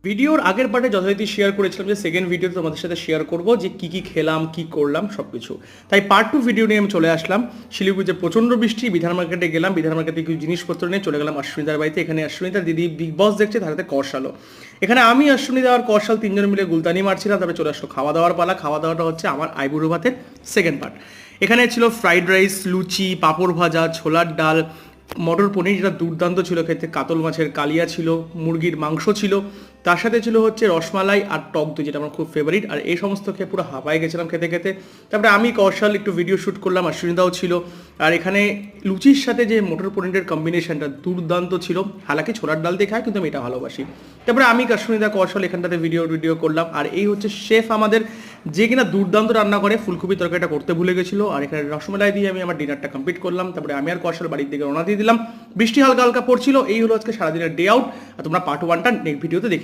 ভিডিওর আগের পার্টে যথারীতি শেয়ার করেছিলাম যে সেকেন্ড ভিডিওতে তোমাদের সাথে শেয়ার করব যে কি খেলাম কি করলাম সব কিছু। তাই পার্ট 2 ভিডিও নিয়ে আমি চলে আসলাম। শিলিগুড়িতে প্রচণ্ড বৃষ্টি, বিধান মার্কেটে গেলাম, বিধান মার্কেটে কিছু জিনিসপত্র নিয়ে চলে গেলাম অশ্বিনীদার বাড়িতে। এখানে অশ্বিনীদার দিদি বিগ বস দেখছে, তার হাতে কষালো। এখানে আমি অশ্বিনীদা আর কষাল তিনজন মিলে গুলতানি মারছিলাম। তারপরে চলে আসলো খাওয়া দাওয়ার পালা। খাওয়া দাওয়াটা হচ্ছে আমার আইবুড়ো ভাতের সেকেন্ড পার্ট। এখানে ছিল ফ্রাইড রাইস, লুচি, পাঁপড় ভাজা, ছোলার ডাল, মটর পনির যেটা দুর্দান্ত ছিল খেতে, কাতল মাছের কালিয়া ছিল, মুরগির মাংস ছিল, তার সাথে ছিল হচ্ছে রসমালাই আর টক দই যেটা আমার খুব ফেভারিট। আর এই সমস্ত খেয়ে পুরো হাঁপায়ে গেছিলাম খেতে খেতে। তারপরে আমি কৌশল একটু ভিডিও শ্যুট করলাম, অশ্বিনীদাও ছিল। আর এখানে লুচির সাথে যে মটর পনিরের কম্বিনেশনটা দুর্দান্ত ছিল। হালাকি ছোলার ডাল দিয়ে খায়, কিন্তু আমি এটা ভালোবাসি। তারপরে আমি অশ্বিনীদা কৌশল এখানটাতে ভিডিও করলাম। আর এই হচ্ছে শেফ আমাদের, যে কিনা দুর্দান্ত রান্না করে। ফুলকপি তরকারিটা করতে ভুলে গেছিলো। আর এখানে রসমালাই দিয়ে আমি আমার ডিনারটা কমপ্লিট করলাম। তারপরে আমি আর কৌশল বাড়ির দিকে রওনা দিয়ে দিলাম। বৃষ্টি হালকা হালকা পড়ছিল। এই হলো আজকে সারাদিনের ডে আউট। আর তোমরা পার্ট 1টা নেক্সট ভিডিওতে দেখে